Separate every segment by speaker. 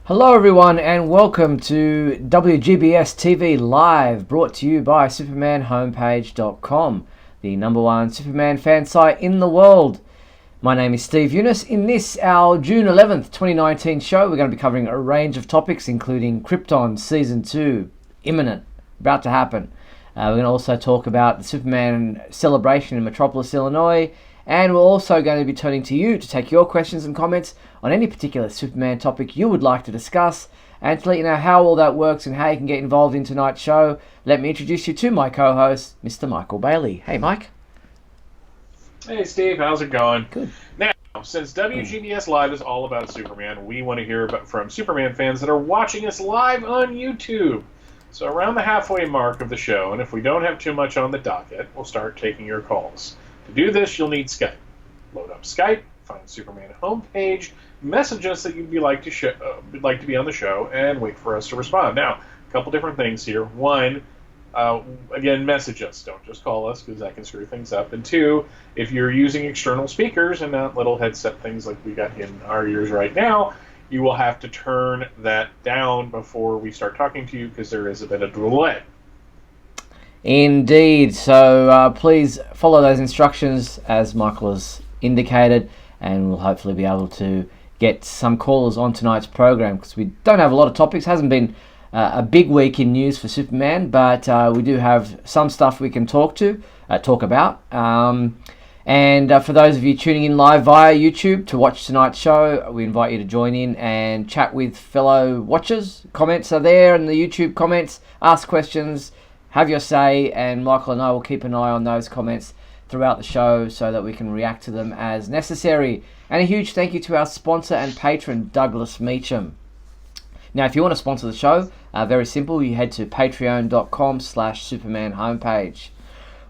Speaker 1: Hello everyone and welcome to WGBS TV Live, brought to you by SupermanHomepage.com, the number one Superman fan site in the world. My name is Steve Eunice. In this, our June 11th, 2019 show, we're going to be covering a range of topics including Krypton Season 2, imminent, about to happen. We're going to also talk about the Superman celebration in Metropolis, Illinois, and we're also going to be turning to you to take your questions and comments on any particular Superman topic you would like to discuss. And to let you know how all that works and how you can get involved in tonight's show, let me introduce you to my co-host, Mr. Michael Bailey. Hey, Mike.
Speaker 2: Hey, Steve. How's it going?
Speaker 1: Good.
Speaker 2: Now, since WGBS Live is all about Superman, we want to hear from Superman fans that are watching us live on YouTube. So around the halfway mark of the show, and if we don't have too much on the docket, we'll start taking your calls. To do this, you'll need Skype. Load up Skype, find Superman homepage, message us that you'd like to be on the show, and wait for us to respond. Now, a couple different things here. One, again, message us. Don't just call us, because that can screw things up. And two, if you're using external speakers and not little headset things like we got in our ears right now, you will have to turn that down before we start talking to you, because there is a bit of delay.
Speaker 1: Indeed. So please follow those instructions as Michael has indicated, and we'll hopefully be able to get some callers on tonight's program, because we don't have a lot of topics. Hasn't been a big week in news for Superman, but we do have some stuff we can talk about. And for those of you tuning in live via YouTube to watch tonight's show, we invite you to join in and chat with fellow watchers. Comments are there in the YouTube comments. Ask questions, have your say, and Michael and I will keep an eye on those comments throughout the show so that we can react to them as necessary. And a huge thank you to our sponsor and patron, Douglas Meacham. Now, if you want to sponsor the show, very simple. You head to patreon.com/Superman homepage.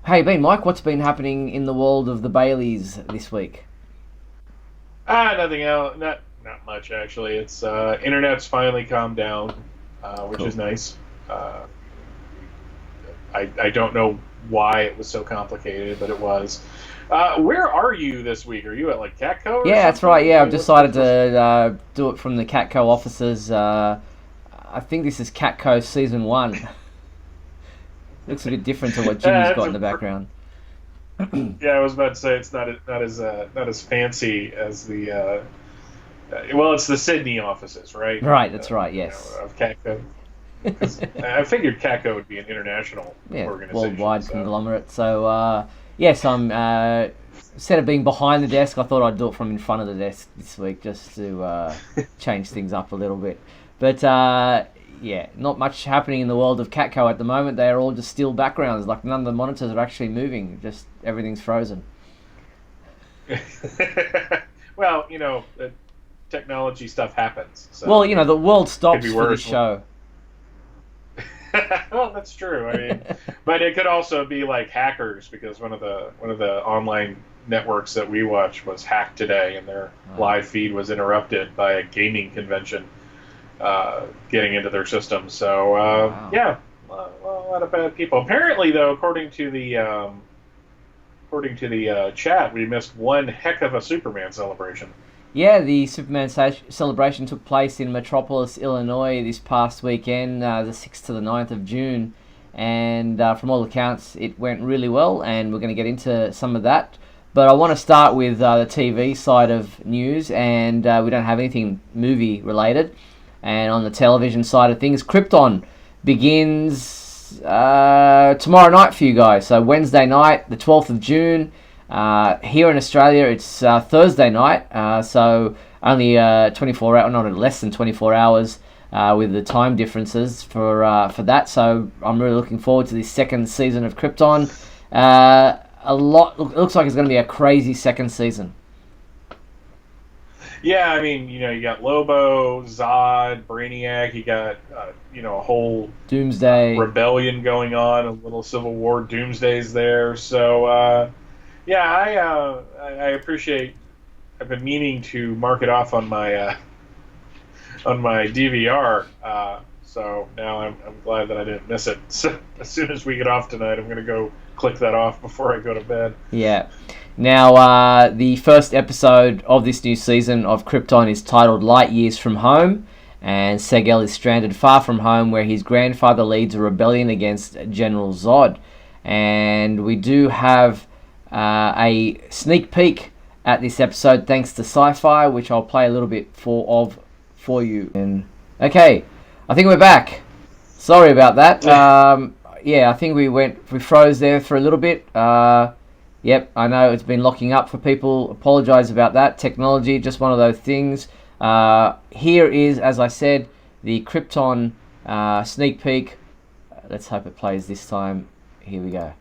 Speaker 1: Hey, Mike, what's been happening in the world of the Baileys this week?
Speaker 2: Nothing else. Not much, actually. It's internet's finally calmed down, which is nice. I don't know why it was so complicated, but it was. Where are you this week? Are you at Catco?
Speaker 1: Yeah, that's right. Yeah, I've decided to do it from the Catco offices. I think this is Catco Season 1. Looks a bit different to what Jimmy's got in the background.
Speaker 2: Yeah, I was about to say it's not as fancy as the. It's the Sydney offices, right?
Speaker 1: Right, that's right. Yes.
Speaker 2: Of Catco. I figured Catco would be an international organization.
Speaker 1: Worldwide conglomerate. So yes, I'm instead of being behind the desk, I thought I'd do it from in front of the desk this week, just to change things up a little bit. But not much happening in the world of Catco at the moment. They are all just still backgrounds. None of the monitors are actually moving. Just everything's frozen.
Speaker 2: Well, technology stuff happens. So
Speaker 1: well, the world stops for this show.
Speaker 2: Well, that's true. I mean, but it could also be hackers, because one of the online networks that we watch was hacked today, and their live feed was interrupted by a gaming convention getting into their system. So a lot of bad people. Apparently, though, according to the chat, we missed one heck of a Superman celebration.
Speaker 1: Yeah, the Superman celebration took place in Metropolis, Illinois this past weekend, the 6th to the 9th of June. And from all accounts, it went really well, and we're going to get into some of that. But I want to start with the TV side of news, and we don't have anything movie-related. And on the television side of things, Krypton begins tomorrow night for you guys. So Wednesday night, the 12th of June. Here in Australia, it's Thursday night, so only 24 hours, not less than 24 hours with the time differences for that. So I'm really looking forward to this second season of Krypton. It looks like it's going to be a crazy second season.
Speaker 2: Yeah, I mean, you got Lobo, Zod, Brainiac. You got a whole
Speaker 1: Doomsday
Speaker 2: rebellion going on, a little Civil War. Doomsday's there, so. Yeah, I appreciate. I've been meaning to mark it off on my DVR. So now I'm glad that I didn't miss it. So as soon as we get off tonight, I'm going to go click that off before I go to bed.
Speaker 1: Yeah. Now, the first episode of this new season of Krypton is titled Light Years from Home, and Segel is stranded far from home where his grandfather leads a rebellion against General Zod. And we do have a sneak peek at this episode thanks to Sci-Fi, which I'll play a little bit for you. And okay, I think we're back. Sorry about that. I think we froze there for a little bit. Yep, I know it's been locking up for people. Apologise about that. Technology, just one of those things. Here is, as I said, the Krypton sneak peek. Let's hope it plays this time. Here we go.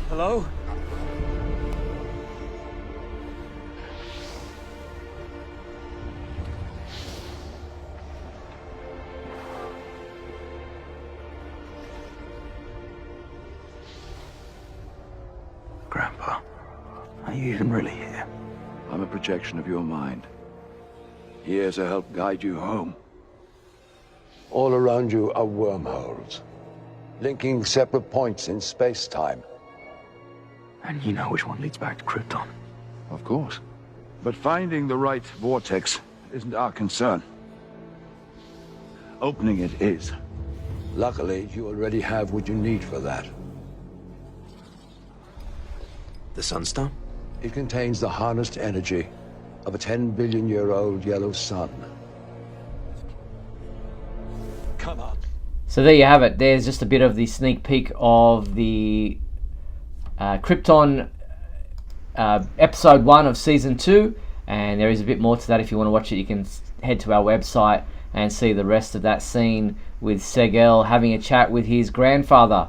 Speaker 3: Hello?
Speaker 4: Grandpa, are you even really here?
Speaker 5: I'm a projection of your mind. Here to help guide you home.
Speaker 6: All around you are wormholes, linking separate points in space-time.
Speaker 4: And you know which one leads back to Krypton.
Speaker 5: Of course. But finding the right vortex isn't our concern. Opening it is.
Speaker 6: Luckily, you already have what you need for that.
Speaker 4: The Sunstone?
Speaker 6: It contains the harnessed energy of a 10 billion-year-old yellow sun.
Speaker 3: Come on.
Speaker 1: So there you have it. There's just a bit of the sneak peek of the Krypton episode 1 of season 2, and there is a bit more to that. If you want to watch it, you can head to our website and see the rest of that scene with Segel having a chat with his grandfather.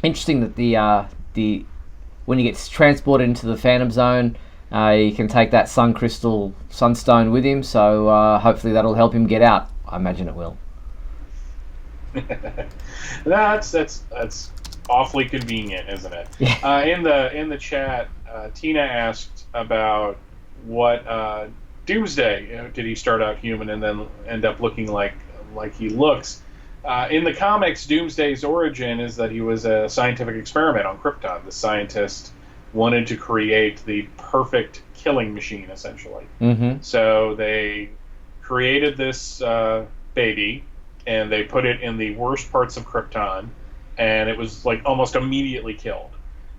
Speaker 1: Interesting that the when he gets transported into the Phantom Zone, you can take that sunstone with him. So hopefully that'll help him get out. I imagine it will.
Speaker 2: That's awfully convenient, isn't it?
Speaker 1: Yeah.
Speaker 2: In the chat, Tina asked about what Doomsday. Did he start out human and then end up looking like he looks? In the comics, Doomsday's origin is that he was a scientific experiment on Krypton. The scientist wanted to create the perfect killing machine, essentially.
Speaker 1: Mm-hmm.
Speaker 2: So they created this baby, and they put it in the worst parts of Krypton, and it was like almost immediately killed.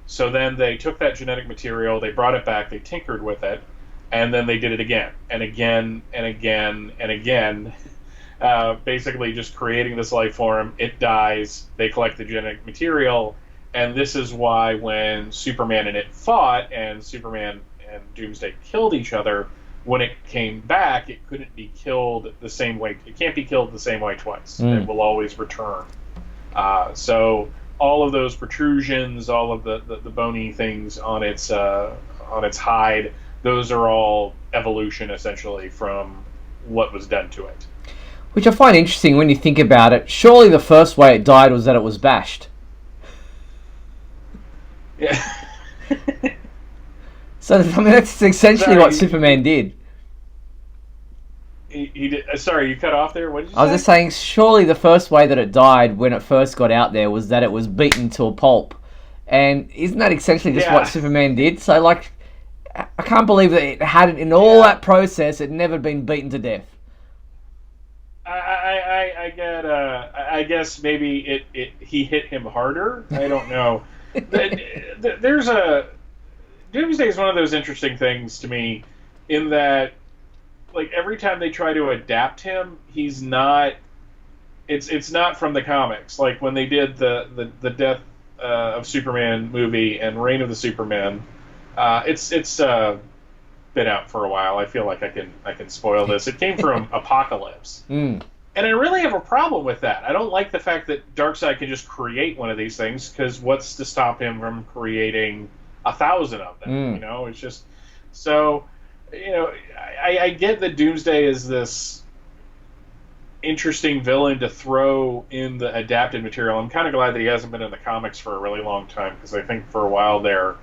Speaker 2: So then they took that genetic material, they brought it back, they tinkered with it, and then they did it again, and again, and again, and again. Basically just creating this life form. It dies, they collect the genetic material, and this is why when Superman and it fought, and Superman and Doomsday killed each other, when it came back, it couldn't be killed the same way. It can't be killed the same way twice. It will always return. So all of those protrusions, all of the bony things on its hide, those are all evolution, essentially, from what was done to it.
Speaker 1: Which I find interesting when you think about it. Surely the first way it died was that it was bashed.
Speaker 2: Yeah.
Speaker 1: So, I mean, that's essentially what Superman did.
Speaker 2: He did. Sorry, you cut off there. What did you say?
Speaker 1: I was just saying, surely the first way that it died when it first got out there was that it was beaten to a pulp. And isn't that essentially just what Superman did? So, like, I can't believe that it hadn't, in all that process, it never been beaten to death.
Speaker 2: I guess maybe he hit him harder. I don't know. Doomsday is one of those interesting things to me, in that, like, every time they try to adapt him, he's not. It's not from the comics. Like when they did the Death of Superman movie and Reign of the Superman, it's been out for a while. I feel like I can spoil this. It came from Apocalypse. And I really have a problem with that. I don't like the fact that Darkseid can just create one of these things, because what's to stop him from creating 1,000 of them? You know, it's just so. You know, I get that Doomsday is this interesting villain to throw in the adapted material. I'm kind of glad that he hasn't been in the comics for a really long time, because I think for a while there,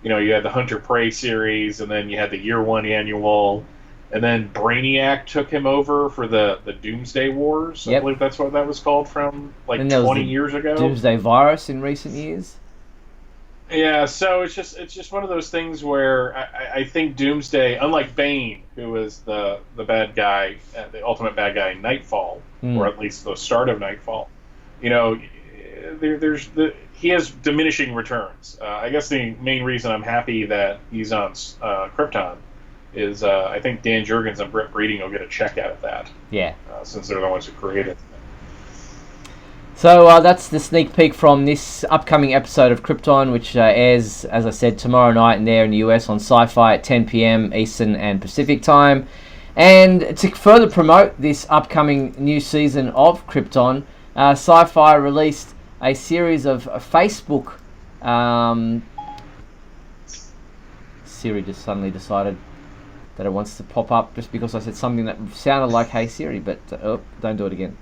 Speaker 2: you know, you had the Hunter Prey series, and then you had the Year One annual. And then Brainiac took him over for the Doomsday Wars. I believe that's what that was called from, like, 20 years ago.
Speaker 1: Doomsday Virus in recent years.
Speaker 2: Yeah, so it's just one of those things where I think Doomsday, unlike Bane, who was the bad guy, the ultimate bad guy in Nightfall, or
Speaker 1: Mm.
Speaker 2: at least the start of Nightfall, you know, he has diminishing returns. I guess the main reason I'm happy that he's on Krypton is I think Dan Jurgens and Brett Breeding will get a check out of that,
Speaker 1: Yeah.
Speaker 2: since they're the ones who created it.
Speaker 1: So that's the sneak peek from this upcoming episode of Krypton, which airs, as I said, tomorrow night and there in the US on Sci-Fi at 10 p.m. Eastern and Pacific time. And to further promote this upcoming new season of Krypton, Sci-Fi released a series of Facebook. Siri just suddenly decided that it wants to pop up just because I said something that sounded like "Hey Siri," but don't do it again.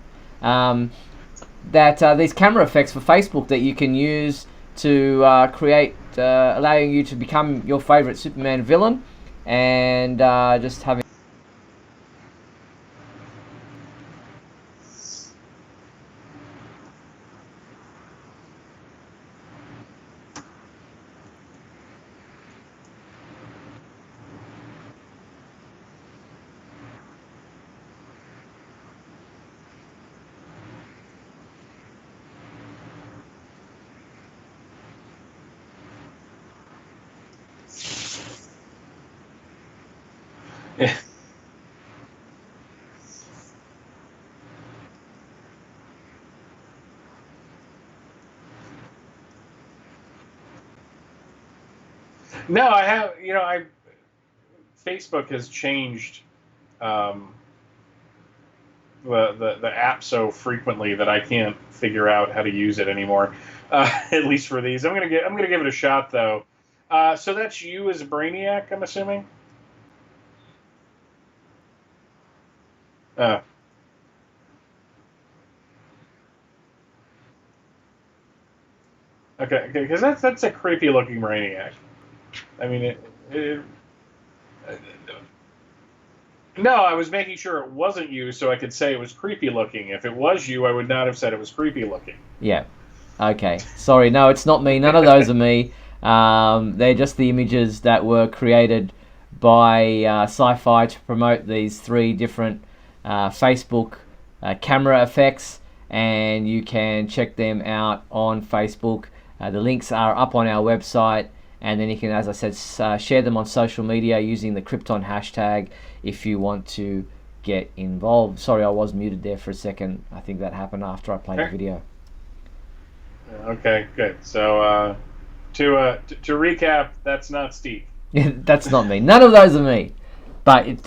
Speaker 1: These camera effects for Facebook that you can use to create, allowing you to become your favorite Superman villain, and just having.
Speaker 2: No, I have. I Facebook has changed um, the app so frequently that I can't figure out how to use it anymore. At least for these, I'm gonna give it a shot though. So that's you as Brainiac, I'm assuming. Uh, okay, because that's a creepy looking Brainiac. I mean, no, I was making sure it wasn't you so I could say it was creepy looking. If it was you, I would not have said it was creepy looking.
Speaker 1: Yeah. Okay. Sorry. No, it's not me. None of those are me. They're just the images that were created by Sci-Fi to promote these three different Facebook camera effects, and you can check them out on Facebook. The links are up on our website, and then you can, as I said, share them on social media using the Krypton hashtag if you want to get involved. Sorry, I was muted there for a second. I think that happened after I played the video.
Speaker 2: Okay, good. So to recap, that's not Steve.
Speaker 1: That's not me. None of those are me. But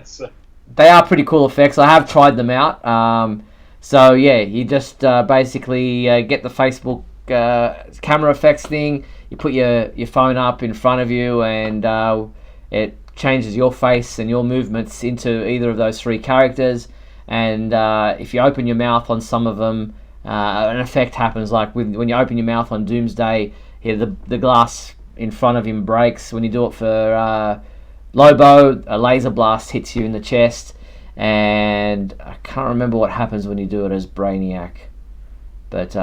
Speaker 2: So,
Speaker 1: they are pretty cool effects. I have tried them out. So yeah, you just basically get the Facebook camera effects thing. You put your phone up in front of you, and it changes your face and your movements into either of those three characters. And if you open your mouth on some of them, an effect happens. Like when you open your mouth on Doomsday, the glass in front of him breaks. When you do it for Lobo, a laser blast hits you in the chest. And I can't remember what happens when you do it as Brainiac. But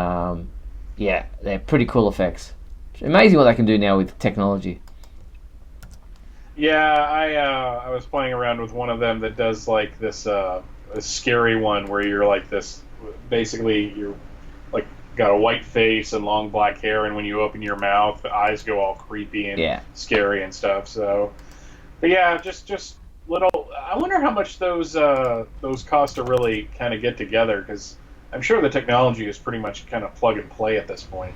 Speaker 1: yeah, they're pretty cool effects. It's amazing what they can do now with technology.
Speaker 2: yeah, I was playing around with one of them that does like this a scary one where you're like this. Basically, you're like got a white face and long black hair, and when you open your mouth, the eyes go all creepy and scary and stuff. So, but yeah, just little. I wonder how much those cost to really kind of get together, because I'm sure the technology is pretty much kind of plug and play at this point.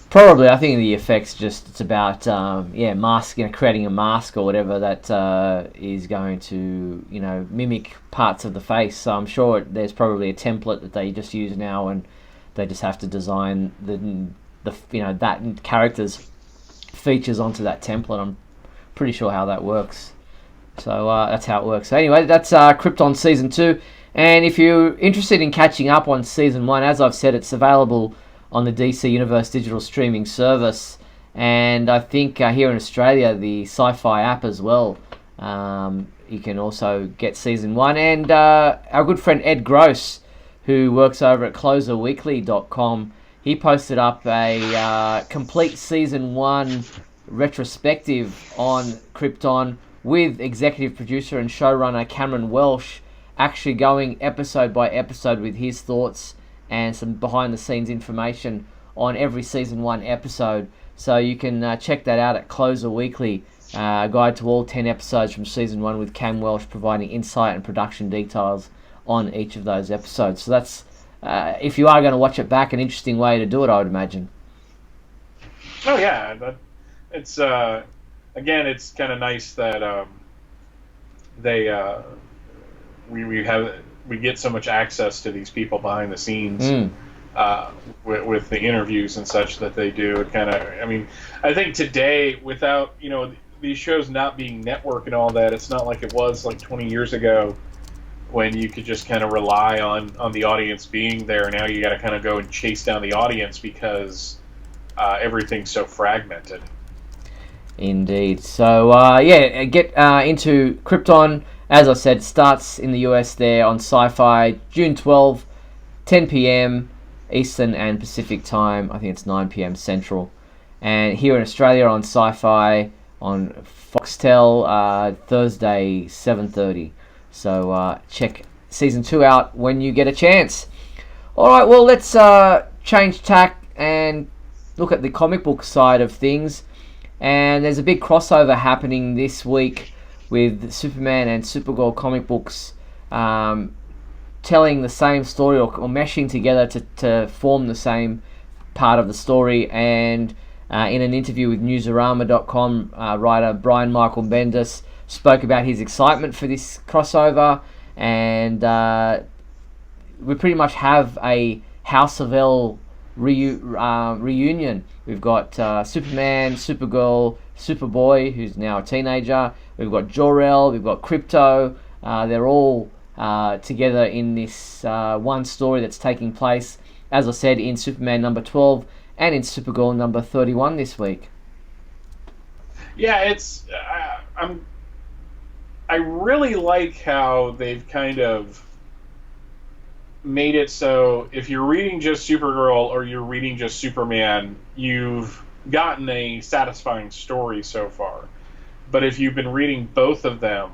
Speaker 1: Probably, I think the effects it's about mask, creating a mask or whatever that is going to mimic parts of the face. So I'm sure there's probably a template that they just use now, and they just have to design the that character's features onto that template. I'm pretty sure how that works. So that's how it works. So anyway, that's Krypton Season 2. And if you're interested in catching up on Season 1, as I've said, it's available on the DC Universe digital streaming service. And I think here in Australia, the Sci-Fi app as well. You can also get Season 1. And our good friend Ed Gross, who works over at closerweekly.com, he posted up a complete season 1 retrospective on Krypton with executive producer and showrunner Cameron Welsh actually going episode by episode with his thoughts and some behind the scenes information on every season 1 episode. So you can check that out at Closer Weekly, guide to all 10 episodes from season 1 with Cam Welsh providing insight and production details on each of those episodes. So that's, if you are going to watch it back, an interesting way to do it, I would imagine.
Speaker 2: Oh yeah, it's again, it's kind of nice that we get so much access to these people behind the scenes with the interviews and such that they do. It kind of, I mean, I think today, without these shows not being network and all that, it's not like it was like 20 years ago when you could just kind of rely on the audience being there. Now you got to kind of go and chase down the audience because everything's so fragmented.
Speaker 1: Indeed. So, get into Krypton. As I said, starts in the US there on Sci-Fi, June 12, 10 p.m. Eastern and Pacific time. I think it's 9 p.m. Central. And here in Australia on Sci-Fi on Foxtel, Thursday, 7:30. So check Season 2 out when you get a chance. Alright, well, let's change tack and look at the comic book side of things. And there's a big crossover happening this week with Superman and Supergirl comic books telling the same story or meshing together to form the same part of the story. And in an interview with Newsarama.com, writer Brian Michael Bendis spoke about his excitement for this crossover. And we pretty much have a House of L reunion. We've got Superman, Supergirl, Superboy, who's now a teenager. We've got Jor-El, we've got Krypto. They're all together in this one story that's taking place, as I said, in Superman number 12 and in Supergirl number 31 this week.
Speaker 2: Yeah, it's I really like how they've kind of made it so if you're reading just Supergirl or you're reading just Superman, you've gotten a satisfying story so far. But if you've been reading both of them,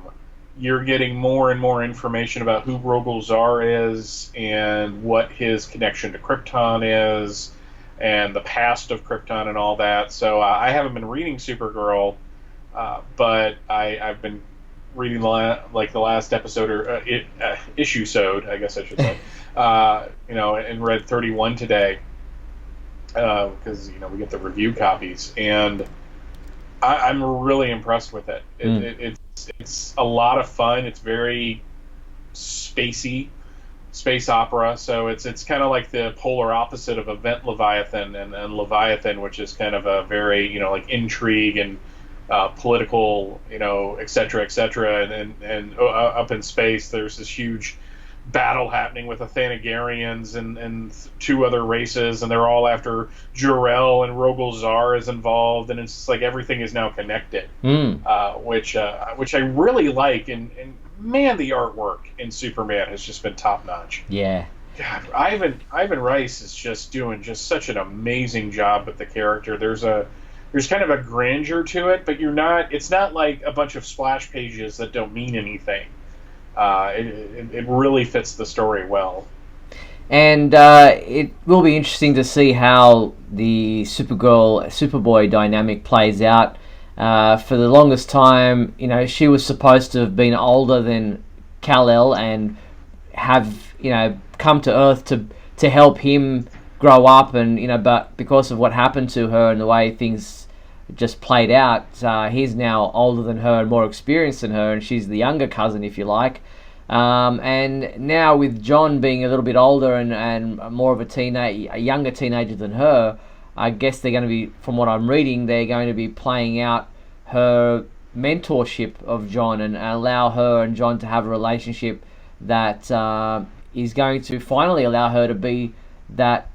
Speaker 2: you're getting more and more information about who Rogol Zaar is and what his connection to Krypton is and the past of Krypton and all that. So I haven't been reading Supergirl, but I've been reading the last episode or issue-sode, I guess I should say, and read 31 today because we get the review copies, and I'm really impressed with it. It's a lot of fun. It's very spacey, space opera. So it's kind of like the polar opposite of Event Leviathan and Leviathan, which is kind of a very like intrigue and political, et cetera, and up in space there's this huge battle happening with the Thanagarians and two other races, and they're all after Jor-El, and Rogol Zaar is involved, and it's just like everything is now connected, which I really like, and man, the artwork in Superman has just been top notch.
Speaker 1: Yeah.
Speaker 2: God, Ivan Rice is just doing such an amazing job with the character. There's kind of a grandeur to it, but it's not like a bunch of splash pages that don't mean anything. It really fits the story well.
Speaker 1: And it will be interesting to see how the Superboy dynamic plays out. For the longest time, she was supposed to have been older than Kal-El and have, come to Earth to help him grow up, and but because of what happened to her and the way things just played out, he's now older than her and more experienced than her, and she's the younger cousin, if you like. And now with John being a little bit older and more of a younger teenager than her, I guess they're going to be, from what I'm reading, they're going to be playing out her mentorship of John and allow her and John to have a relationship that is going to finally allow her to be that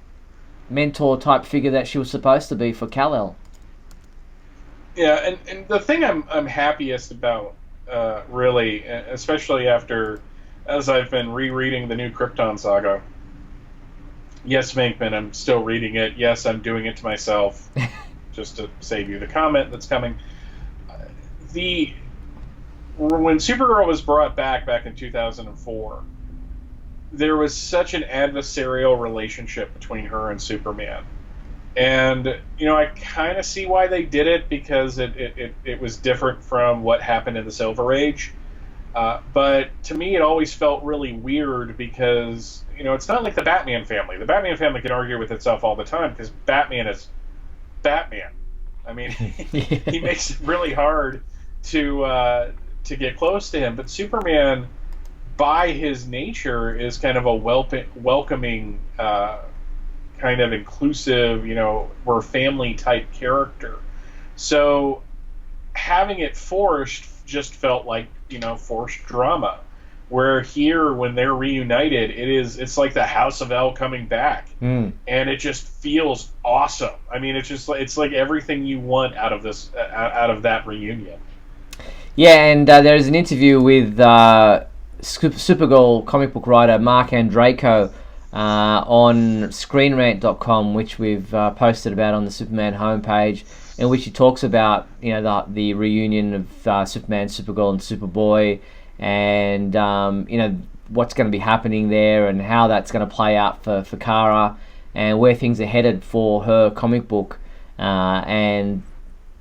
Speaker 1: mentor type figure that she was supposed to be for Kal-El.
Speaker 2: Yeah, and the thing I'm happiest about, really, especially as I've been rereading the new Krypton saga, Yes, Venkman, I'm still reading it. Yes, I'm doing it to myself, just to save you the comment that's coming. The When Supergirl was brought back in 2004, there was such an adversarial relationship between her and Superman. And, I kind of see why they did it, because it was different from what happened in the Silver Age. But to me, it always felt really weird because, it's not like the Batman family. The Batman family can argue with itself all the time because Batman is Batman. I mean, he makes it really hard to get close to him. But Superman, by his nature, is kind of a welcoming, kind of inclusive, we're family type character. So having it forced just felt like, forced drama. Where here, when they're reunited, it's like the House of L coming back, and it just feels awesome. I mean, it's like everything you want out of that reunion.
Speaker 1: Yeah, and there's an interview with Supergirl comic book writer Mark Andreyko on ScreenRant.com, which we've posted about on the Superman homepage, in which he talks about the reunion of Superman, Supergirl, and Superboy, and what's going to be happening there, and how that's going to play out for Kara, and where things are headed for her comic book, and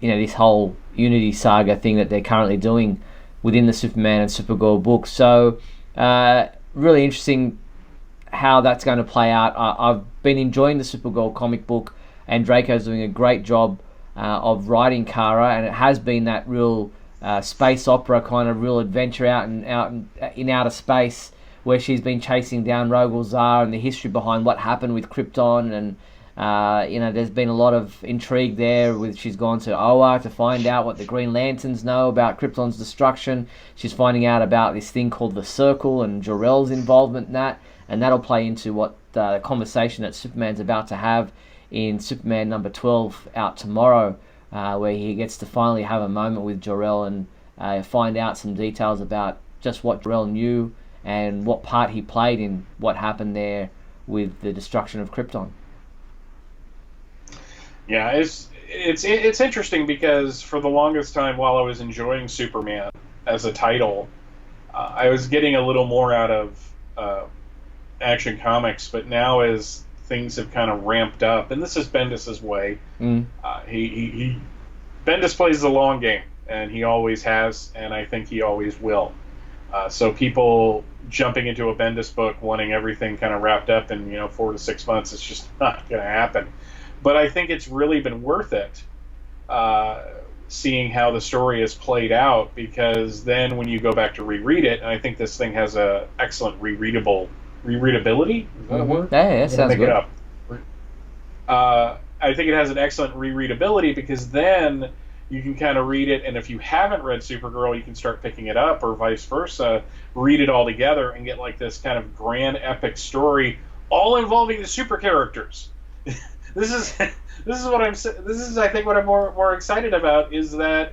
Speaker 1: this whole Unity saga thing that they're currently doing within the Superman and Supergirl books. So really interesting how that's going to play out. I've been enjoying the Supergirl comic book, and Draco's doing a great job of writing Kara, and it has been that real space opera kind of real adventure out in outer space, where she's been chasing down Rogol Zar and the history behind what happened with Krypton, and there's been a lot of intrigue there. She's gone to Oa to find out what the Green Lanterns know about Krypton's destruction. She's finding out about this thing called the Circle and Jor-El's involvement in that, and that'll play into what the conversation that Superman's about to have in Superman number 12 out tomorrow, where he gets to finally have a moment with Jor-El and find out some details about just what Jor-El knew and what part he played in what happened there with the destruction of Krypton.
Speaker 2: Yeah, it's interesting because for the longest time, while I was enjoying Superman as a title, I was getting a little more out of Action Comics, but now as things have kind of ramped up, and this is Bendis's way. Bendis plays the long game, and he always has, and I think he always will. So people jumping into a Bendis book wanting everything kind of wrapped up in 4 to 6 months, it's just not going to happen. But I think it's really been worth it, seeing how the story has played out, because then when you go back to reread it, and I think this thing has a excellent rereadability. Is that a word?
Speaker 1: Yeah, sounds good.
Speaker 2: I think it has an excellent rereadability, because then you can kind of read it, and if you haven't read Supergirl, you can start picking it up, or vice versa, read it all together and get like this kind of grand epic story, all involving the super characters. This is I think what I'm more excited about, is that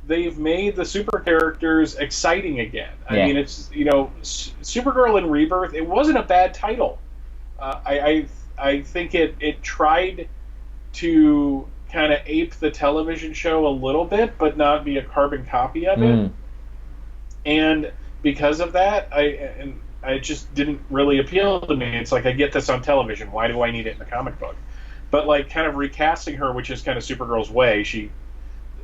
Speaker 2: they've made the super characters exciting again. I mean, it's Supergirl in Rebirth. It wasn't a bad title. I think it tried to kind of ape the television show a little bit, but not be a carbon copy of it. And because of that, I just didn't really appeal to me. It's like, I get this on television. Why do I need it in the comic book? But like kind of recasting her, which is kind of Supergirl's way.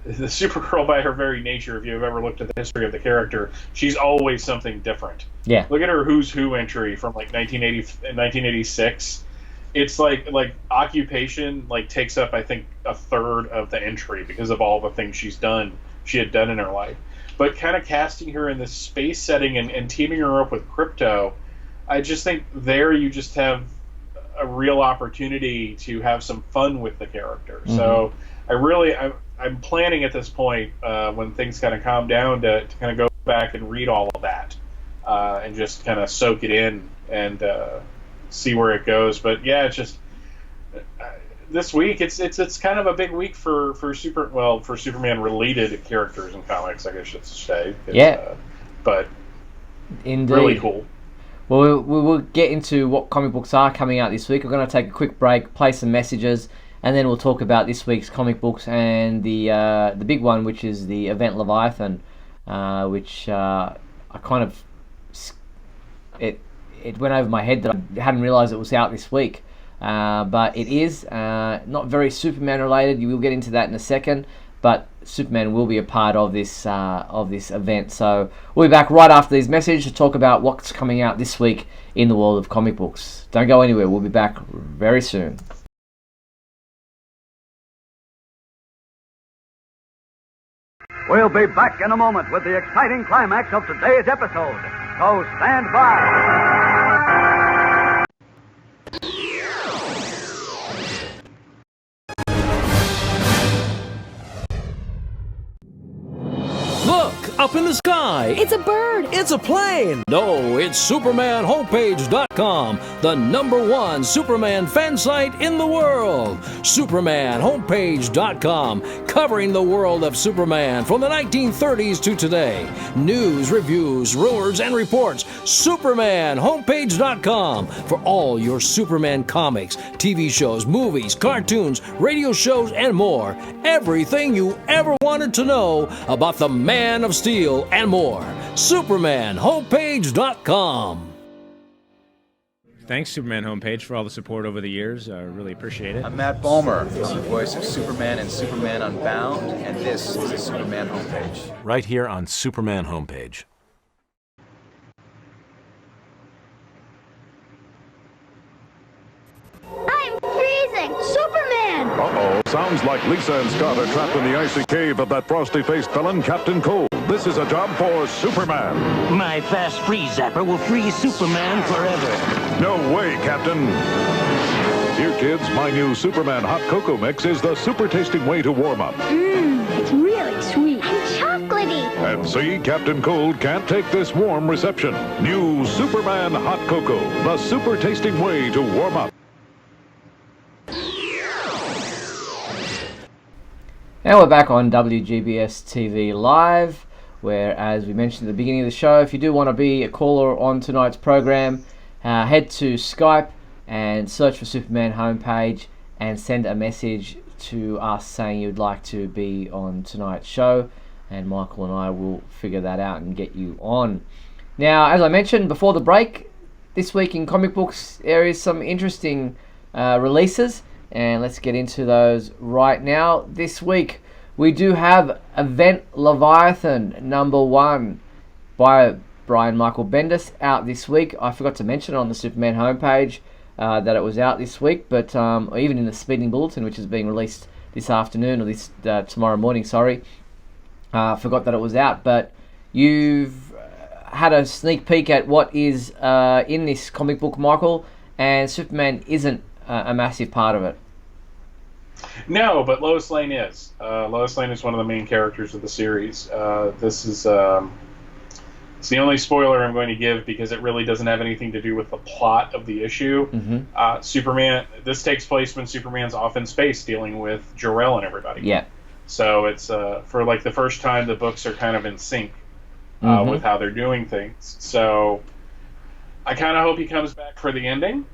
Speaker 2: The Supergirl, by her very nature, if you've ever looked at the history of the character, she's always something different.
Speaker 1: Yeah.
Speaker 2: Look at her Who's Who entry from like 1986. It's like occupation takes up, I think, a third of the entry because of all the things she had done in her life. But kind of casting her in this space setting and teaming her up with Krypto, I just think there you just have a real opportunity to have some fun with the character. So I'm planning at this point, when things kind of calm down, to kind of go back and read all of that, and just kind of soak it in and see where it goes. But yeah, it's just this week it's kind of a big week for Superman related characters in comics, I guess I should say. But
Speaker 1: indeed.
Speaker 2: Really cool.
Speaker 1: Well, we will get into what comic books are coming out this week. We're going to take a quick break, play some messages, and then we'll talk about this week's comic books and the big one, which is the event Leviathan, which I kind of it went over my head that I hadn't realised it was out this week. But it is not very Superman related. You will get into that in a second, but Superman will be a part of this event. So we'll be back right after these messages to talk about what's coming out this week in the world of comic books. Don't go anywhere. We'll be back very soon.
Speaker 7: We'll be back in a moment with the exciting climax of today's episode. So stand by.
Speaker 8: Look, up in the sky.
Speaker 9: It's a bird.
Speaker 8: It's a plane. No, it's SupermanHomepage.com, the #1 Superman fan site in the world. SupermanHomepage.com, covering the world of Superman from the 1930s to today. News, reviews, rumors, and reports. SupermanHomepage.com for all your Superman comics, TV shows, movies, cartoons, radio shows, and more. Everything you ever wanted to know about the Man of Steel and more. SupermanHomepage.com.
Speaker 10: Thanks, Superman Homepage, for all the support over the years. I really appreciate it.
Speaker 11: I'm Matt Balmer, the voice of Superman and Superman Unbound, and this is the Superman Homepage.
Speaker 12: Right here on Superman Homepage.
Speaker 13: I'm freezing! Superman!
Speaker 14: Uh-oh. Sounds like Lisa and Scott are trapped in the icy cave of that frosty-faced villain, Captain Cold. This is a job for Superman.
Speaker 15: My fast freeze zapper will freeze Superman forever.
Speaker 14: No way, Captain. Here, kids, my new Superman Hot Cocoa Mix is the super tasting way to warm up.
Speaker 13: It's really sweet. And chocolatey.
Speaker 14: And see, Captain Cold can't take this warm reception. New Superman Hot Cocoa, the super tasting way to warm up.
Speaker 1: And we're back on WGBS TV Live, where, as we mentioned at the beginning of the show, if you do want to be a caller on tonight's program, head to Skype and search for Superman Homepage and send a message to us saying you'd like to be on tonight's show, and Michael and I will figure that out and get you on. Now, as I mentioned before the break, this week in comic books there is some interesting releases, and let's get into those right now. This week we do have Event Leviathan #1 by Brian Michael Bendis out this week. I forgot to mention on the Superman homepage that it was out this week, but even in the Speeding Bulletin, which is being released this afternoon, or this tomorrow morning, sorry, forgot that it was out. But you've had a sneak peek at what is in this comic book, Michael, and Superman isn't a massive part of it.
Speaker 2: No, but Lois Lane is. Lois Lane is one of the main characters of the series. This is it's the only spoiler I'm going to give because it really doesn't have anything to do with the plot of the issue.
Speaker 1: Mm-hmm.
Speaker 2: Superman. This takes place when Superman's off in space dealing with Jor-El and everybody.
Speaker 1: Yeah.
Speaker 2: So it's for like the first time the books are kind of in sync with how they're doing things. So I kind of hope he comes back for the ending.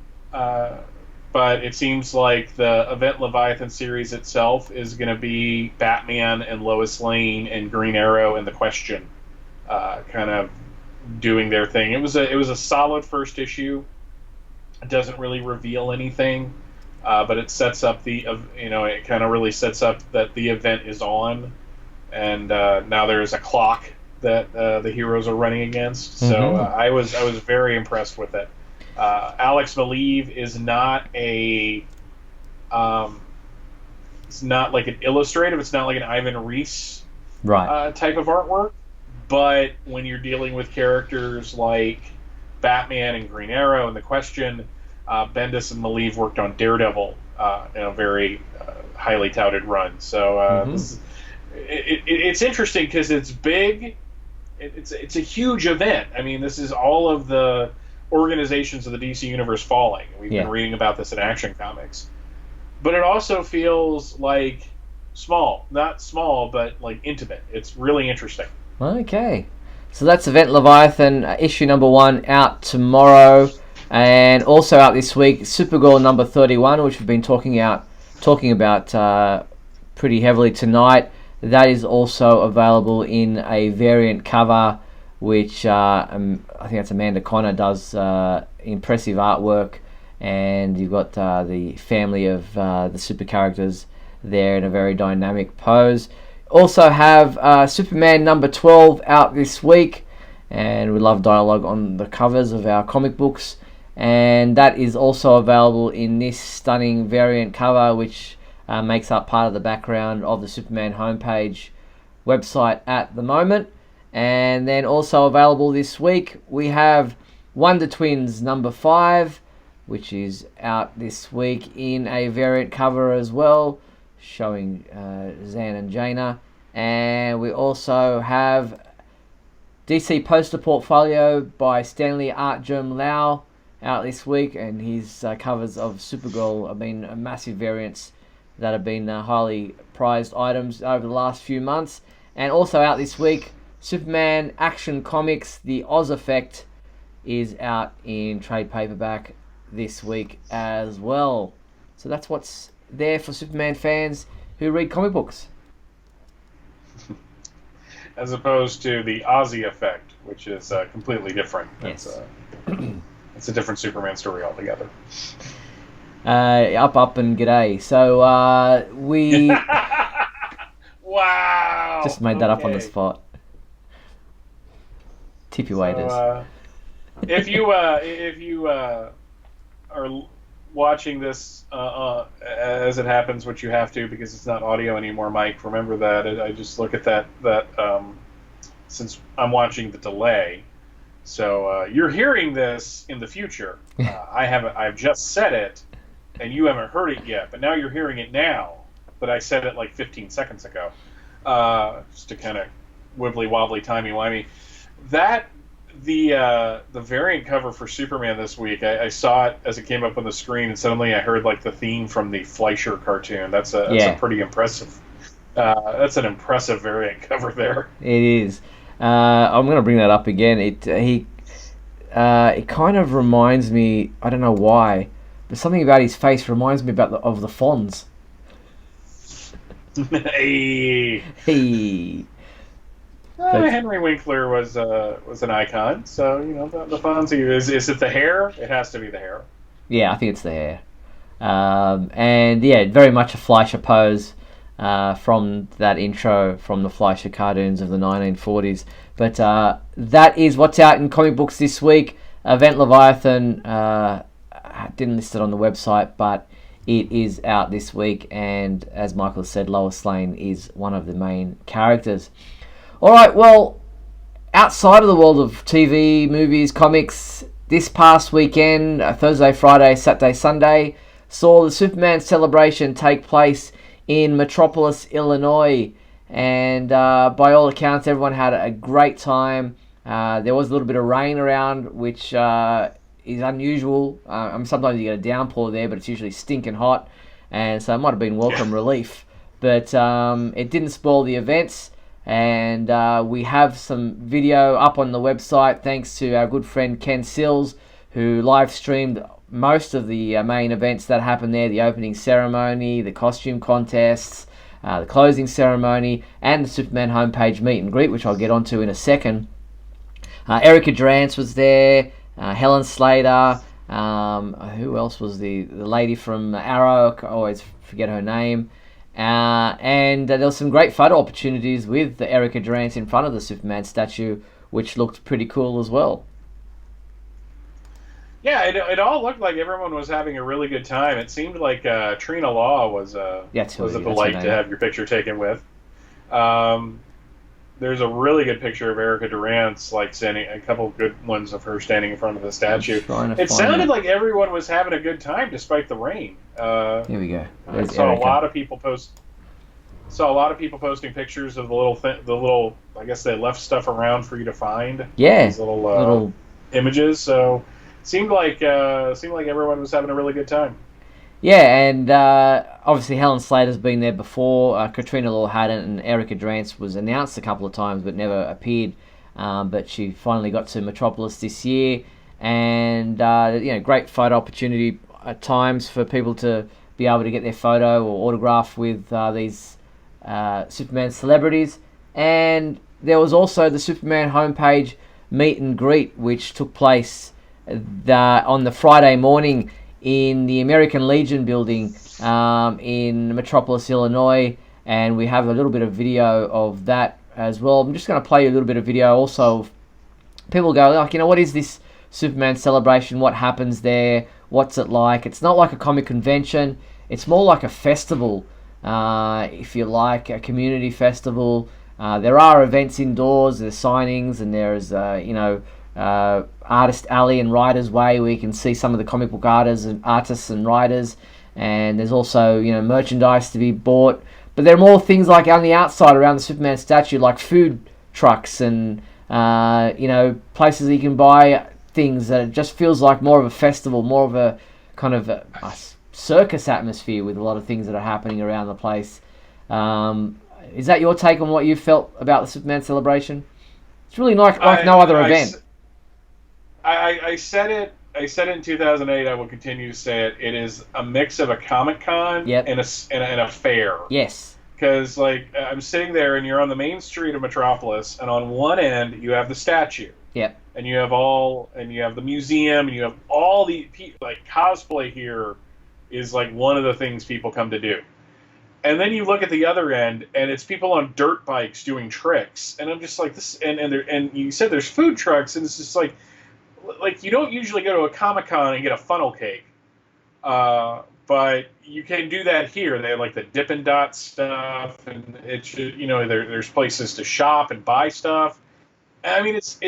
Speaker 2: But it seems like the Event Leviathan series itself is going to be Batman and Lois Lane and Green Arrow and The Question, kind of doing their thing. It was a solid first issue. It doesn't really reveal anything, but it sets up it kind of really sets up that the event is on, and now there's a clock that the heroes are running against. So I was very impressed with it. Alex Maleev is not it's not like an illustrative. It's not like an Ivan Reis type of artwork. But when you're dealing with characters like Batman and Green Arrow and The Question, Bendis and Maleev worked on Daredevil in a very highly touted run. So it's interesting because it's big. It's a huge event. I mean, this is all of the organizations of the DC Universe falling. We've been reading about this in Action Comics. But it also feels like small. Not small, but like intimate. It's really interesting.
Speaker 1: Okay. So that's Event Leviathan, issue number 1, out tomorrow. And also out this week, Supergirl number 31, which we've been talking about pretty heavily tonight. That is also available in a variant cover, which I think that's Amanda Connor does impressive artwork. And you've got the family of the super characters there in a very dynamic pose. Also have Superman number 12 out this week, and we love dialogue on the covers of our comic books, and that is also available in this stunning variant cover, which makes up part of the background of the Superman homepage website at the moment. And then also available this week, we have Wonder Twins number 5, which is out this week in a variant cover as well, showing Zan and Jaina. And we also have DC Poster Portfolio by Stanley Artgerm Lau out this week, and his covers of Supergirl have been massive variants that have been highly prized items over the last few months. And also out this week, Superman Action Comics, The Oz Effect, is out in trade paperback this week as well. So that's what's there for Superman fans who read comic books.
Speaker 2: As opposed to the Ozzy Effect, which is completely different.
Speaker 1: Yes.
Speaker 2: It's a different Superman story altogether.
Speaker 1: Up and g'day. So we
Speaker 2: wow,
Speaker 1: just made that up on the spot. Tippy waiters.
Speaker 2: If you are watching this as it happens, which you have to because it's not audio anymore, Mike, remember that. I just look at that since I'm watching the delay. So you're hearing this in the future. I've just said it, and you haven't heard it yet, but now you're hearing it now. But I said it like 15 seconds ago, just to kind of wibbly wobbly timey wimey. That the variant cover for Superman this week, I saw it as it came up on the screen, and suddenly I heard like the theme from the Fleischer cartoon. That's a pretty impressive. That's an impressive variant cover there.
Speaker 1: It is. I'm going to bring that up again. It kind of reminds me. I don't know why, but something about his face reminds me of the Fonz. Hey.
Speaker 2: Henry Winkler was an icon, so the Fonzie is it the hair? It has to be the hair.
Speaker 1: Yeah, I think it's the hair, and yeah, very much a Fleischer pose from that intro from the Fleischer cartoons of the 1940s. But that is what's out in comic books this week. Event Leviathan didn't list it on the website, but it is out this week, and as Michael said, Lois Lane is one of the main characters. Alright, well, outside of the world of TV, movies, comics, this past weekend, Thursday, Friday, Saturday, Sunday, saw the Superman celebration take place in Metropolis, Illinois. And by all accounts, everyone had a great time. There was a little bit of rain around, which is unusual. Sometimes you get a downpour there, but it's usually stinking hot. And so it might have been welcome relief. But it didn't spoil the events. And we have some video up on the website thanks to our good friend Ken Sills, who live streamed most of the main events that happened there: the opening ceremony, the costume contests, the closing ceremony, and the Superman homepage meet and greet, which I'll get onto in a second. Erica Durance was there, Helen Slater, who else was the lady from Arrow? I always forget her name. And there was some great photo opportunities with the Erica Durance in front of the Superman statue, which looked pretty cool as well.
Speaker 2: Yeah, it all looked like everyone was having a really good time. It seemed like Trina Law was a delight to have your picture taken with. There's a really good picture of Erica Durance, like standing, a couple good ones of her standing in front of the statue. It sounded like everyone was having a good time despite the rain.
Speaker 1: Here we go.
Speaker 2: I saw a lot of people posting pictures of the little. I guess they left stuff around for you to find.
Speaker 1: Yeah,
Speaker 2: these little images. So it seemed like everyone was having a really good time.
Speaker 1: Yeah, and obviously Helen Slater's been there before. Katrina Law hadn't, and Erica Durance was announced a couple of times but never appeared but she finally got to Metropolis this year, and great photo opportunity at times for people to be able to get their photo or autograph with these Superman celebrities. And there was also the Superman homepage meet and greet, which took place on the Friday morning in the American Legion building in Metropolis, Illinois, and we have a little bit of video of that as well. I'm just going to play you a little bit of video also of people go like, what is this Superman celebration? What happens there? What's it like? It's not like a comic convention. It's more like a festival, if you like, a community festival. There are events indoors, there's signings, and there's, Artist Alley and Writers Way where you can see some of the comic book artists and writers. And there's also, merchandise to be bought. But there are more things like on the outside around the Superman statue, like food trucks and, places that you can buy things that it just feels like more of a festival, more of a kind of a circus atmosphere with a lot of things that are happening around the place. Is that your take on what you felt about the Superman celebration? It's really like no other event.
Speaker 2: I said it in 2008. I will continue to say it. It is a mix of a Comic-Con and a fair.
Speaker 1: Yes.
Speaker 2: Because I'm sitting there, and you're on the main street of Metropolis, and on one end you have the statue.
Speaker 1: Yep.
Speaker 2: And you have the museum, and you have all the cosplay here is one of the things people come to do. And then you look at the other end, and it's people on dirt bikes doing tricks, and I'm just like this. And you said there's food trucks, and it's just like you don't usually go to a Comic-Con and get a funnel cake, but you can do that here. They have the Dippin' Dot stuff, and there's places to shop and buy stuff. I mean, it's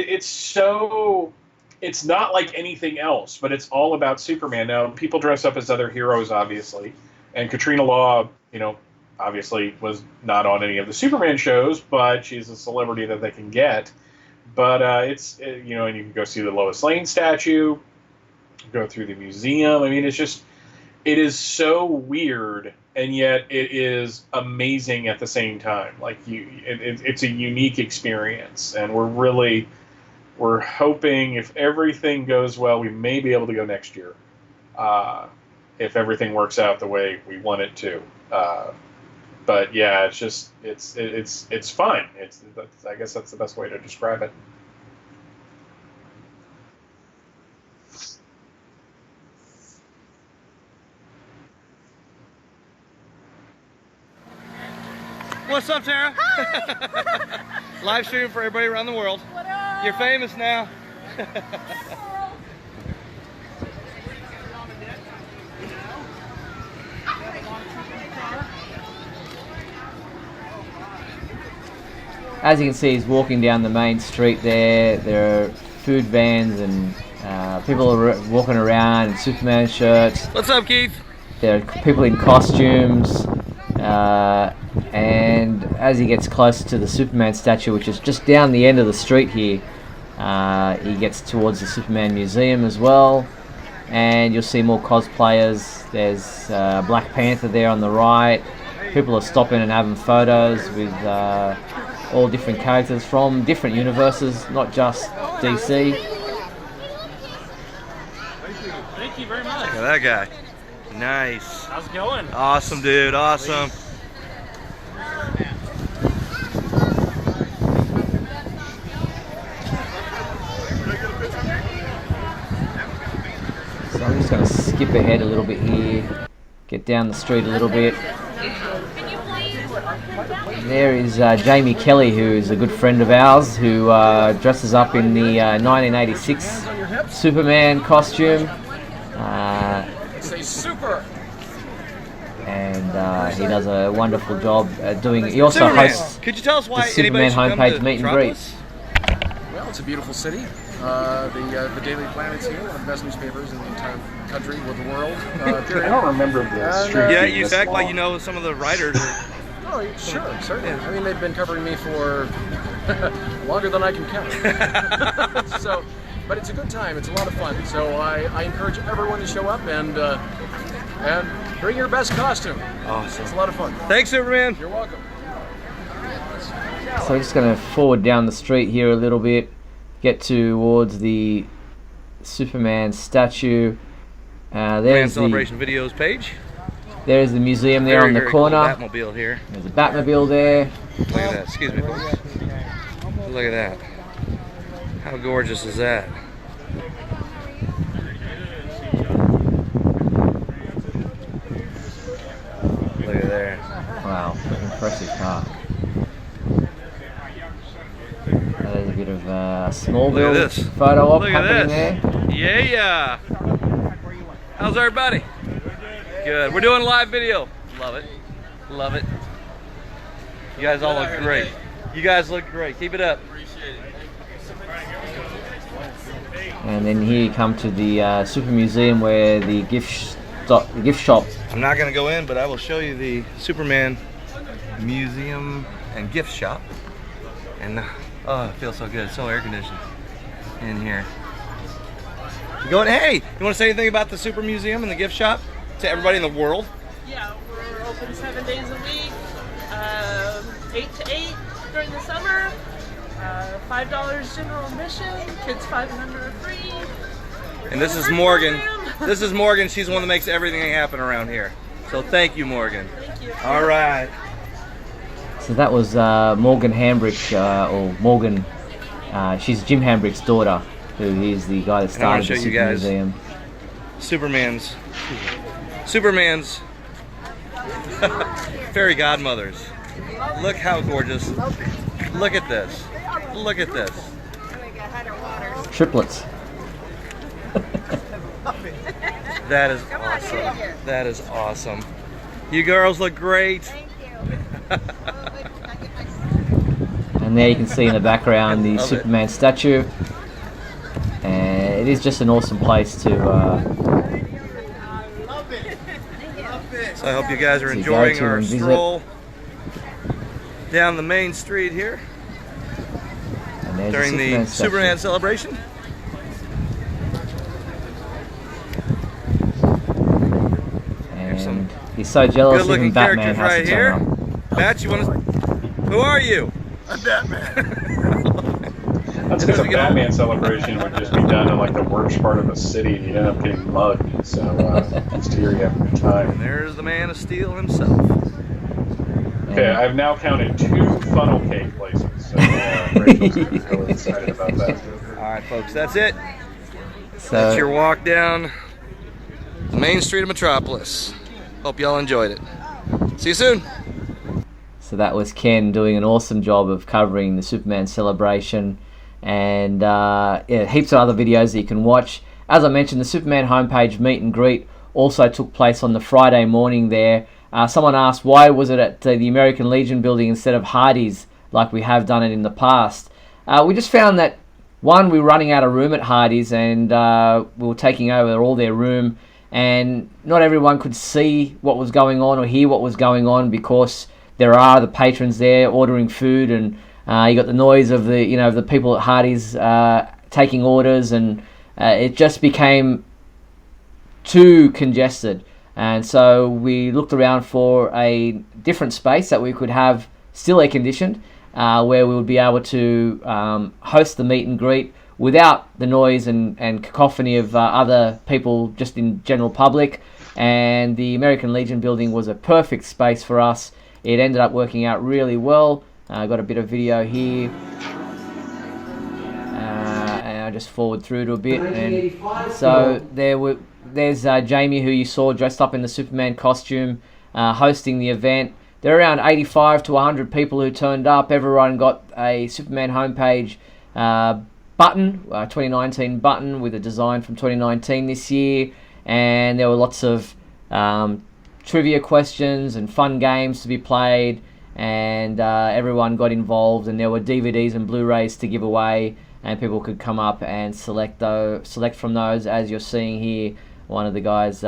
Speaker 2: not like anything else, but it's all about Superman. Now, people dress up as other heroes, obviously, and Katrina Law, obviously was not on any of the Superman shows, but she's a celebrity that they can get. But and you can go see the Lois Lane statue, go through the museum. I mean, it is so weird, and yet it is amazing at the same time. It's a unique experience, and we're hoping if everything goes well, we may be able to go next year, if everything works out the way we want it to. But yeah, it's fun. I guess that's the best way to describe it.
Speaker 9: What's up, Tara? Hi. Live stream for everybody around the world. What up? You're famous now.
Speaker 1: As you can see, he's walking down the main street there. There are food vans and people are walking around in Superman shirts.
Speaker 9: What's up, Keith?
Speaker 1: There are people in costumes. And as he gets closer to the Superman statue, which is just down the end of the street here, he gets towards the Superman Museum as well. And you'll see more cosplayers. There's Black Panther there on the right. People are stopping and having photos with all different characters from different universes, not just DC.
Speaker 9: Thank you very much. Look at that guy. Nice.
Speaker 3: How's it going?
Speaker 9: Awesome, dude. Awesome.
Speaker 1: So I'm just going to skip ahead a little bit here, get down the street a little bit. There is Jamie Kelly, who is a good friend of ours, who dresses up in the 1986 Superman costume.
Speaker 9: Say super.
Speaker 1: And he does a wonderful job at doing. He also
Speaker 9: Superman.
Speaker 1: hosts
Speaker 9: Could you tell us why
Speaker 1: the Superman homepage meet and greet.
Speaker 16: Well, it's a beautiful city. The Daily Planet's here, one of the best newspapers in the entire country, or the world.
Speaker 2: I don't remember the street.
Speaker 9: Yeah, you act like you know some of the writers.
Speaker 16: Oh, sure, certainly. I mean, they've been covering me for longer than I can count. So, but it's a good time. It's a lot of fun. So I encourage everyone to show up and bring your best costume.
Speaker 9: Awesome.
Speaker 16: It's a lot of fun.
Speaker 9: Thanks, Superman.
Speaker 16: You're welcome.
Speaker 1: So we're just going to forward down the street here a little bit, get towards the Superman statue.
Speaker 9: There's the Celebration Videos page.
Speaker 1: There's the museum there on the corner.
Speaker 9: Cool Batmobile here.
Speaker 1: There's a Batmobile there.
Speaker 9: Look at that. Excuse me, folks. Look at that. How gorgeous is that? Look at there.
Speaker 1: Wow, impressive car. There's a bit of Smallville photo op happening there.
Speaker 9: Yeah. How's everybody? Good. We're doing a live video. Love it. Love it. You guys all look great. You guys look great. Keep it up.
Speaker 1: And then here you come to the Super Museum where the gift shop.
Speaker 9: I'm not going to go in, but I will show you the Superman Museum and gift shop. And oh, it feels so good. It's so air conditioned in here. Hey, you want to say anything about the Super Museum and the gift shop to everybody in the world?
Speaker 17: Yeah, we're open 7 days a week, 8 to 8 during the summer, $5 general admission, kids 5 and under are free.
Speaker 9: And this is Morgan. This is Morgan. She's the one that makes everything happen around here. So thank you, Morgan.
Speaker 17: Thank you.
Speaker 9: All right.
Speaker 1: So that was Morgan Hambrick, or Morgan. She's Jim Hambrick's daughter, who is the guy that started the Super Museum.
Speaker 9: Superman's fairy godmothers. Look how gorgeous. Look at this. Look at this.
Speaker 1: Triplets.
Speaker 9: That is awesome. That is awesome. You girls look great.
Speaker 1: And there you can see in the background the Superman statue. And it is just an awesome place to
Speaker 9: so I hope you guys are enjoying our stroll down the main street here during the Superman celebration.
Speaker 1: And he's so jealous even Batman has
Speaker 9: right
Speaker 1: to
Speaker 9: here.
Speaker 1: turn up.
Speaker 9: Bat, you want to? Who are you?
Speaker 2: I'm Batman. That's because a Batman celebration would just be done in like the worst part of the city and you'd end up getting mugged. So just here you have a good time.
Speaker 9: And there's the Man of Steel himself.
Speaker 2: Okay, I've now counted 2 funnel cake places. So Rachel's really excited about that.
Speaker 9: All right, folks, that's it.
Speaker 1: So,
Speaker 9: that's your walk down the main street of Metropolis. Hope y'all enjoyed it. See you soon.
Speaker 1: So that was Ken doing an awesome job of covering the Superman celebration. And yeah, heaps of other videos that you can watch. As I mentioned, the Superman homepage meet and greet also took place on the Friday morning there. Someone asked why was it at the American Legion building instead of Hardee's like we have done it in the past. We just found that, one, we were running out of room at Hardee's and we were taking over all their room, and not everyone could see what was going on or hear what was going on because there are the patrons there ordering food, and you got the noise of the people at Hardee's taking orders, and it just became too congested. And so we looked around for a different space that we could have still air conditioned, where we would be able to host the meet and greet without the noise and cacophony of other people just in general public. And the American Legion building was a perfect space for us. It ended up working out really well. I got a bit of video here. And I just forward through to a bit. And so there's Jamie, who you saw dressed up in the Superman costume, hosting the event. There are around 85 to 100 people who turned up. Everyone got a Superman homepage button, 2019 button with a design from 2019 this year. And there were lots of trivia questions and fun games to be played. And everyone got involved. And there were DVDs and Blu-rays to give away. And people could come up and select from those, as you're seeing here. One of the guys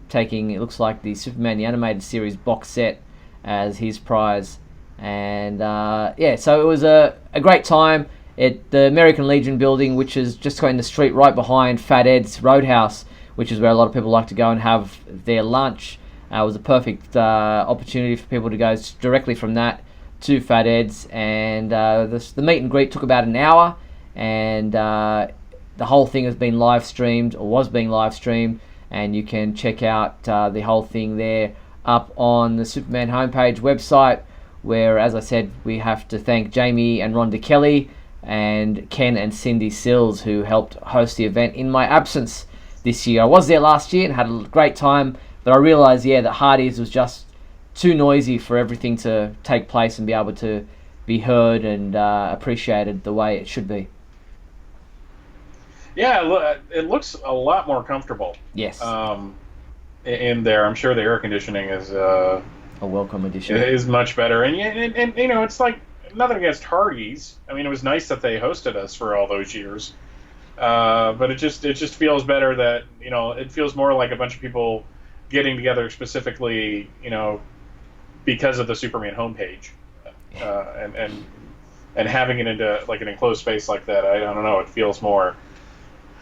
Speaker 1: taking, it looks like the Superman the Animated Series box set as his prize. And yeah, so it was a great time at the American Legion building, which is just going the street right behind Fat Ed's Roadhouse, which is where a lot of people like to go and have their lunch. It was a perfect opportunity for people to go directly from that two fatheads, and the meet and greet took about an hour, and the whole thing has been live streamed, or was being live streamed, and you can check out the whole thing there up on the Superman homepage website, where, as I said, we have to thank Jamie and Rhonda Kelly and Ken and Cindy Sills, who helped host the event in my absence this year. I was there last year and had a great time, but I realised, that Hardy's was just too noisy for everything to take place and be able to be heard and appreciated the way it should be.
Speaker 2: Yeah, it looks a lot more comfortable.
Speaker 1: Yes.
Speaker 2: In there, I'm sure the air conditioning is
Speaker 1: a welcome addition.
Speaker 2: Is much better, and it's like nothing against Hardee's. I mean, it was nice that they hosted us for all those years, but it just feels better that it feels more like a bunch of people getting together specifically, because of the Superman homepage, and having it into like an enclosed space like that. I don't know. It feels more.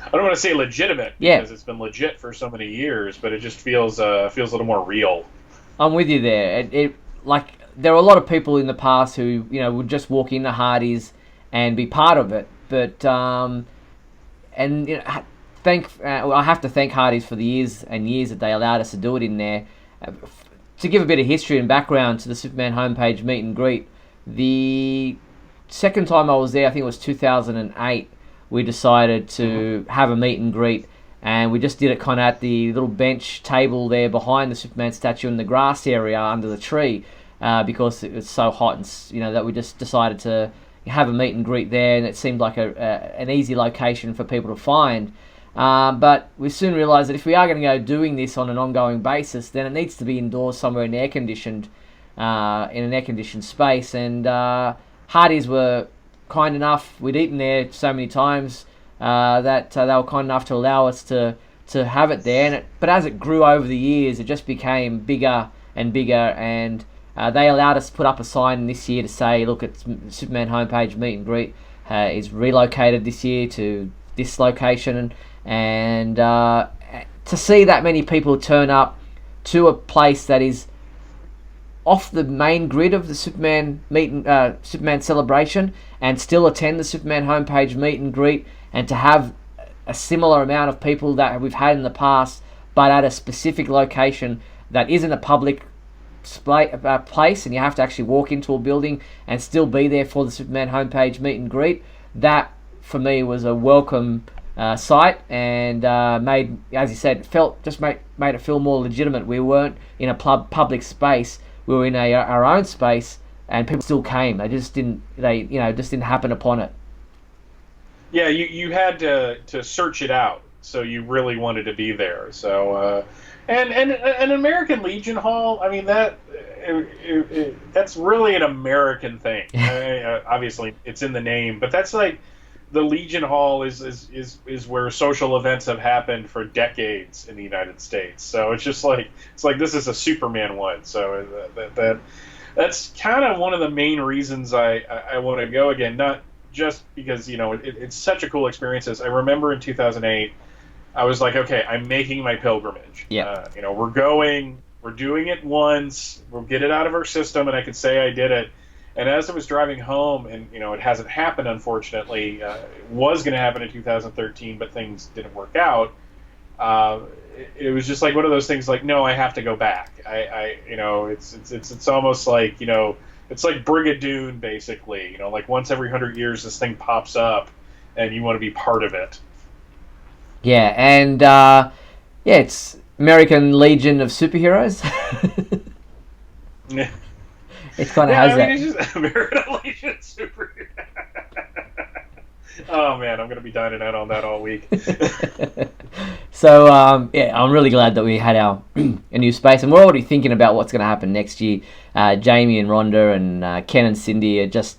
Speaker 2: I don't want to say legitimate because it's been legit for so many years, but it just feels a little more real.
Speaker 1: I'm with you there. It like there were a lot of people in the past who would just walk into Hardy's and be part of it, but I have to thank Hardy's for the years and years that they allowed us to do it in there. To give a bit of history and background to the Superman homepage meet and greet, the second time I was there, I think it was 2008. We decided to have a meet and greet, and we just did it kind of at the little bench table there behind the Superman statue in the grass area under the tree, because it was so hot, and that we just decided to have a meet and greet there, and it seemed like an easy location for people to find. But we soon realised that if we are going to go doing this on an ongoing basis, then it needs to be indoors somewhere in an air-conditioned space, and Hardy's were kind enough. We'd eaten there so many times that they were kind enough to allow us to have it there. But as it grew over the years, it just became bigger and bigger, and they allowed us to put up a sign this year to say, look, it's Superman homepage meet and greet is relocated this year to this location, and to see that many people turn up to a place that is off the main grid of the Superman Superman celebration and still attend the Superman homepage meet and greet, and to have a similar amount of people that we've had in the past, but at a specific location that isn't a public place, and you have to actually walk into a building and still be there for the Superman homepage meet and greet. That for me was a welcome sight, and made, as you said, made it feel more legitimate. We weren't in a public space. We were in our own space, and people still came. They just didn't happen upon it.
Speaker 2: Yeah, you had to search it out, so you really wanted to be there. So and an American Legion Hall, I mean that's really an American thing. Obviously, it's in the name, but that's like the Legion Hall is where social events have happened for decades in the United States. So it's just like this is a Superman one. So that's kind of one of the main reasons I want to go again. Not just because it's such a cool experience. I remember in 2008, I was like, okay, I'm making my pilgrimage.
Speaker 1: Yeah.
Speaker 2: We're doing it once. We'll get it out of our system, and I could say I did it. And as I was driving home, and it hasn't happened, unfortunately. It was going to happen in 2013, but things didn't work out. It was just like one of those things. Like, no, I have to go back. It's almost like it's like Brigadoon, basically. Like once every 100 years, this thing pops up, and you want to be part of it.
Speaker 1: Yeah, and it's American Legion of Superheroes.
Speaker 2: Yeah.
Speaker 1: It kind of has that.
Speaker 2: It's just American Legion Superheroes. Oh man, I'm gonna be dining out on that all week.
Speaker 1: So I'm really glad that we had a new space, and we're already thinking about what's going to happen next year. Jamie and Rhonda and Ken and Cindy are just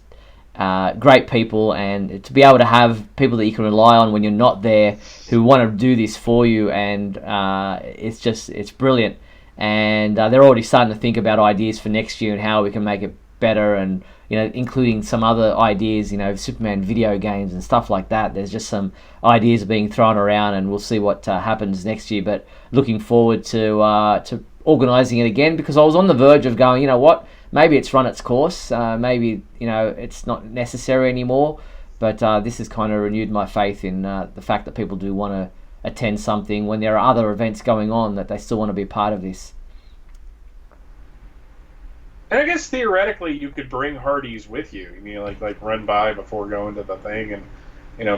Speaker 1: great people, and to be able to have people that you can rely on when you're not there who want to do this for you, and it's brilliant. And they're already starting to think about ideas for next year and how we can make it better, and including some other ideas, Superman video games and stuff like that. There's just some ideas being thrown around, and we'll see what happens next year. But looking forward to organising it again, because I was on the verge of going, maybe it's run its course. Maybe, it's not necessary anymore. But this has kind of renewed my faith in the fact that people do want to attend something when there are other events going on, that they still want to be part of this.
Speaker 2: And I guess theoretically you could bring Hardee's with you. Like run by before going to the thing and,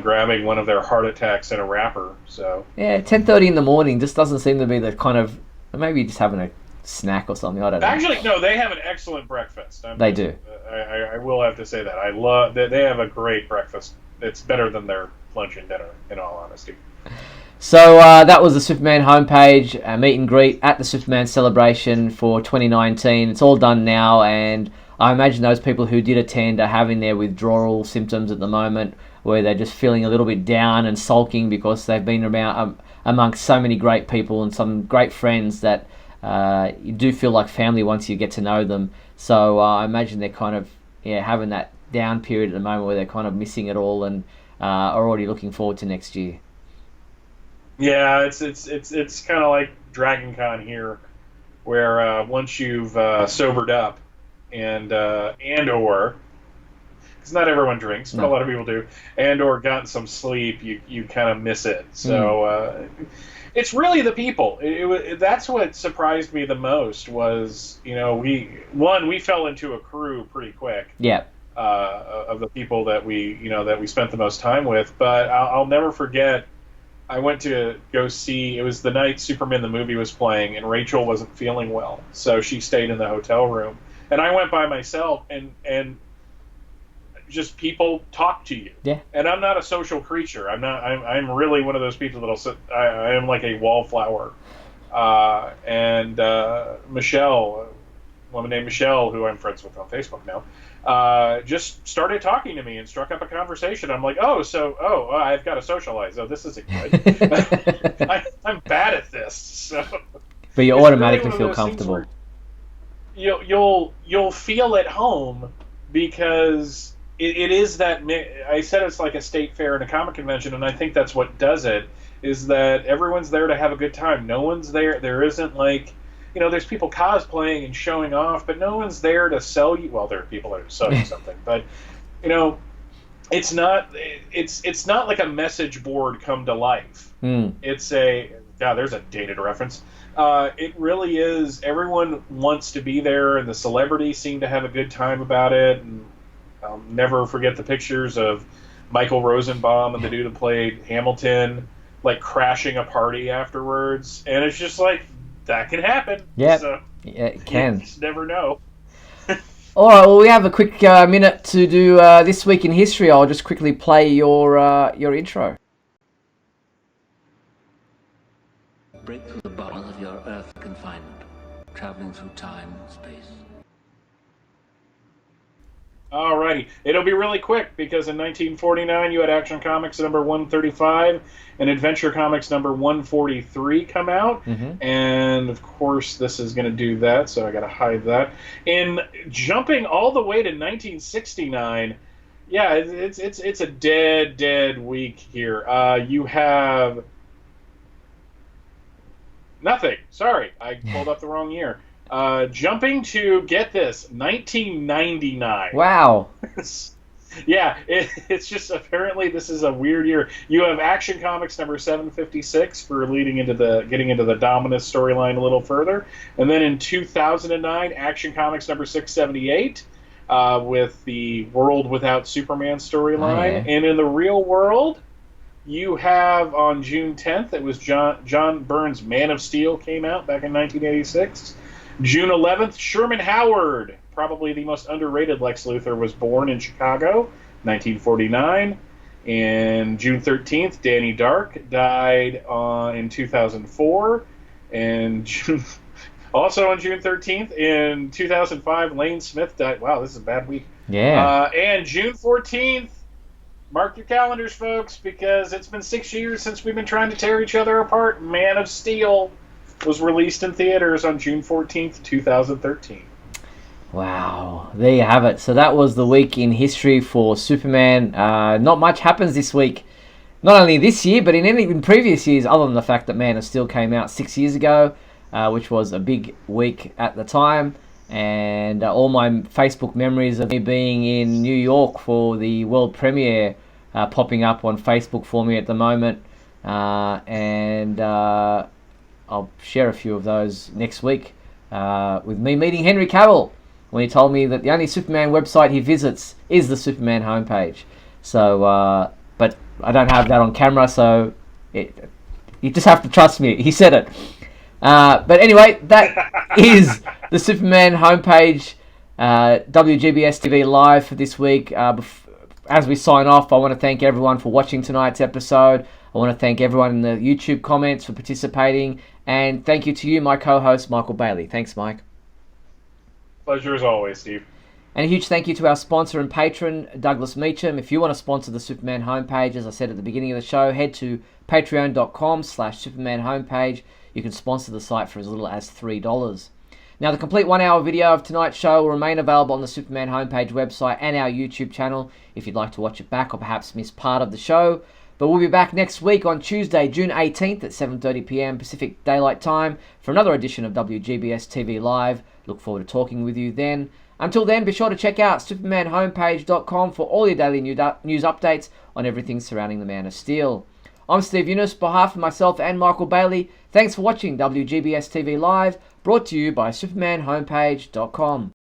Speaker 2: grabbing one of their heart attacks in a wrapper. So
Speaker 1: yeah, 10:30 in the morning just doesn't seem to be the kind of, maybe just having a snack or something. I don't know.
Speaker 2: Actually, no, they have an excellent breakfast.
Speaker 1: They do.
Speaker 2: I will have to say that. I love that they have a great breakfast. It's better than their lunch and dinner, in all honesty.
Speaker 1: So that was the Superman homepage, meet and greet at the Superman celebration for 2019. It's all done now, and I imagine those people who did attend are having their withdrawal symptoms at the moment, where they're just feeling a little bit down and sulking because they've been around amongst so many great people and some great friends that you do feel like family once you get to know them. So I imagine they're kind of having that down period at the moment where they're kind of missing it all and are already looking forward to next year.
Speaker 2: Yeah, it's kind of like Dragon Con here, where once you've sobered up and or because not everyone drinks, but a lot of people do, and or gotten some sleep, you kind of miss it. So it's really the people. That's what surprised me the most was, we fell into a crew pretty quick.
Speaker 1: Yeah.
Speaker 2: Of the people that we spent the most time with, but I'll never forget. I went to go see, it was the night Superman the movie was playing, and Rachel wasn't feeling well, so she stayed in the hotel room. And I went by myself, and just people talk to you.
Speaker 1: Yeah.
Speaker 2: And I'm not a social creature. I'm really one of those people that'll sit, I am like a wallflower. And Michelle, a woman named Michelle, who I'm friends with on Facebook now, just started talking to me and struck up a conversation. I'm like, I've got to socialize. Oh, this isn't good. I'm bad at this. So,
Speaker 1: but you automatically feel comfortable.
Speaker 2: You'll feel at home because it is that. I said it's like a state fair and a comic convention, and I think that's what does it. Is that everyone's there to have a good time. No one's there. There isn't like. There's people cosplaying and showing off, but no one's there to sell you. Well, there are people there to sell you something, but it's not like a message board come to life. It's there's a dated reference. It really is. Everyone wants to be there, and the celebrities seem to have a good time about it. And I'll never forget the pictures of Michael Rosenbaum and the dude that played Hamilton, like crashing a party afterwards, and it's just like. That can happen.
Speaker 1: Yeah,
Speaker 2: so
Speaker 1: it can.
Speaker 2: You just never know.
Speaker 1: All right, well, we have a quick minute to do This Week in History. I'll just quickly play your intro.
Speaker 15: Break through the bubble of your Earth confinement, traveling through time and space.
Speaker 2: Alrighty, it'll be really quick because in 1949 you had Action Comics number 135 and Adventure Comics number 143 come out, and of course this is going to do that, so I got to hide that. In jumping all the way to 1969, yeah, it's a dead week here. You have nothing. Sorry, I pulled up the wrong year. Jumping to, get this, 1999.
Speaker 1: Wow.
Speaker 2: Yeah, it's just apparently this is a weird year. You have Action Comics number 756 for getting into the Dominus storyline a little further, and then in 2009, Action Comics number 678 with the World Without Superman storyline, and in the real world, you have on June 10th, it was John Byrne's Man of Steel came out back in 1986. June 11th, Sherman Howard, probably the most underrated Lex Luthor, was born in Chicago, 1949. And June 13th, Danny Dark died in 2004. And also on June 13th, in 2005, Lane Smith died. Wow, this is a bad week.
Speaker 1: Yeah.
Speaker 2: And June 14th, mark your calendars, folks, because it's been 6 years since we've been trying to tear each other apart. Man of Steel was released in theaters on June 14th, 2013.
Speaker 1: Wow, there you have it. So that was the week in history for Superman. Not much happens this week, not only this year, but in previous years, other than the fact that Man of Steel came out 6 years ago, which was a big week at the time. and all my Facebook memories of me being in New York for the world premiere popping up on Facebook for me at the moment, and I'll share a few of those next week with me meeting Henry Cavill when he told me that the only Superman website he visits is the Superman homepage. So, but I don't have that on camera, so you just have to trust me. He said it. But anyway, that is the Superman homepage, WGBS TV Live for this week. As we sign off, I want to thank everyone for watching tonight's episode. I want to thank everyone in the YouTube comments for participating. And thank you to you, my co-host, Michael Bailey. Thanks, Mike.
Speaker 2: Pleasure as always, Steve.
Speaker 1: And a huge thank you to our sponsor and patron, Douglas Meacham. If you want to sponsor the Superman homepage, as I said at the beginning of the show, head to patreon.com/Superman homepage. You can sponsor the site for as little as $3. Now, the complete 1 hour video of tonight's show will remain available on the Superman homepage website and our YouTube channel if you'd like to watch it back or perhaps miss part of the show. But we'll be back next week on Tuesday, June 18th at 7:30 p.m. Pacific Daylight Time for another edition of WGBS TV Live. Look forward to talking with you then. Until then, be sure to check out supermanhomepage.com for all your daily news updates on everything surrounding the Man of Steel. I'm Steve Yunus, on behalf of myself and Michael Bailey. Thanks for watching WGBS TV Live, brought to you by supermanhomepage.com.